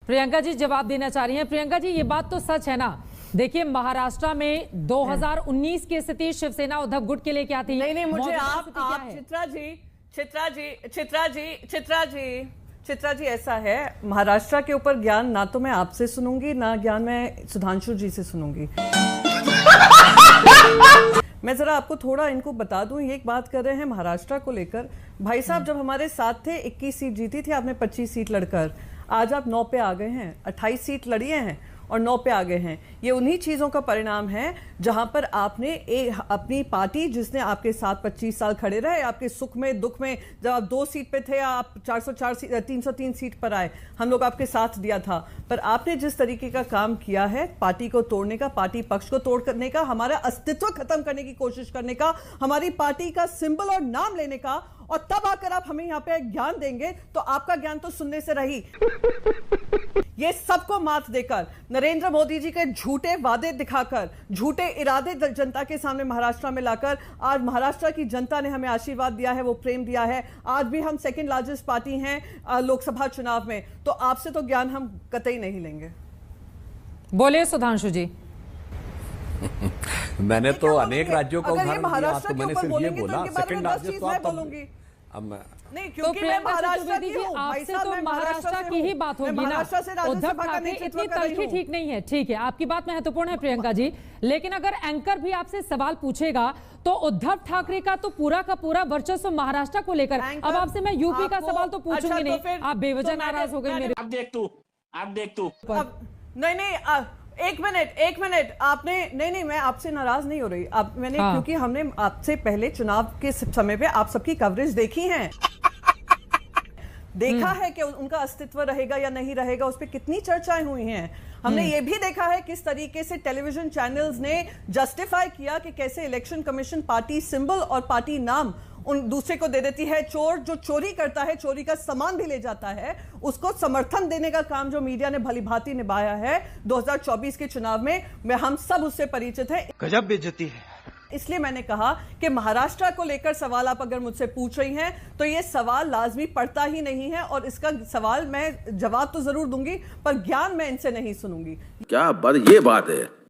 प्रियंका जी जवाब देना चाह रही हैं। प्रियंका जी, ये बात तो सच है ना? देखिए, महाराष्ट्र में 2019 की स्थिति शिवसेना उद्धव गुट के लिए क्या थी? नहीं मुझे आप चित्रा जी ऐसा है, महाराष्ट्र के ऊपर ज्ञान ना तो मैं आपसे सुनूंगी ना ज्ञान मैं सुधांशु जी से सुनूंगी। मैं जरा आपको थोड़ा इनको बता दूं, ये एक बात कर रहे हैं महाराष्ट्र को लेकर। भाई साहब जब हमारे साथ थे 21 सीट जीती थी आपने 25 सीट लड़कर, आज आप 9 पे आ गए हैं, 28 सीट लड़ी हैं और 9 पे आ गए हैं। ये उन्हीं चीजों का परिणाम है जहां पर आपने अपनी पार्टी जिसने आपके साथ 25 साल खड़े रहे, आपके सुख में दुख में, जब आप 2 सीट पे थे आप 303 सीट पर आए, हम लोग आपके साथ दिया था। पर आपने जिस तरीके का काम किया है, पार्टी को तोड़ने का, पार्टी पक्ष को तोड़ करने का, हमारा अस्तित्व खत्म करने की कोशिश करने का, हमारी पार्टी का सिंबल और नाम लेने का, और तब आकर आप हमें यहाँ पे ज्ञान देंगे तो आपका ज्ञान तो सुनने से रही। ये सबको मात देकर, नरेंद्र मोदी जी के झूठे वादे दिखाकर, झूठे इरादे जनता के सामने महाराष्ट्र में लाकर, आज महाराष्ट्र की जनता ने हमें आशीर्वाद दिया है, वो प्रेम दिया है। आज भी हम सेकंड लार्जेस्ट पार्टी हैं लोकसभा चुनाव में, तो आपसे तो ज्ञान हम कतई नहीं लेंगे। बोले सुधांशु जी। मैंने तो अनेक राज्यों का उदाहरण दिया, आपको मैंने सिर्फ ये बोला सेकंड लार्जेस्ट, तो आप बोलूंगी अब नहीं, क्योंकि मैं महाराष्ट्र की हूं। आपसे तो महाराष्ट्र की ही बात होगी ना। उद्धव ठाकरे इतनी तलखी ठीक नहीं है। ठीक है, आपकी बात महत्वपूर्ण है प्रियंका जी, लेकिन अगर एंकर भी आपसे सवाल पूछेगा तो उद्धव ठाकरे का तो पूरा का पूरा वर्चस्व महाराष्ट्र को लेकर। अब आपसे मैं यूपी का सवाल तो पूछूंगी नहीं, आप बेवजह नाराज हो गए मेरे। अब देख तू नहीं एक मिनट आपने नहीं मैं आपसे नाराज नहीं हो रही। मैंने क्योंकि हमने आपसे पहले चुनाव के समय पे आप सबकी कवरेज देखी है, देखा है कि उनका अस्तित्व रहेगा या नहीं रहेगा, उस पर कितनी चर्चाएं हुई हैं। हमने ये भी देखा है किस तरीके से टेलीविजन चैनल्स ने जस्टिफाई किया कि कैसे इलेक्शन कमीशन पार्टी सिंबल और पार्टी नाम उन दूसरे को दे देती है। चोर जो चोरी करता है, चोरी का सामान भी ले जाता है, उसको समर्थन देने का काम जो मीडिया ने भलीभांति निभाया है 2024 के चुनाव में हम सब उससे परिचित हैं। गजब बेइज्जती है। इसलिए मैंने कहा कि महाराष्ट्र को लेकर सवाल आप अगर मुझसे पूछ रही हैं तो ये सवाल लाजमी पड़ता ही नहीं है, और इसका सवाल मैं जवाब तो जरूर दूंगी पर ज्ञान मैं इनसे नहीं सुनूंगी। क्या ये बात है।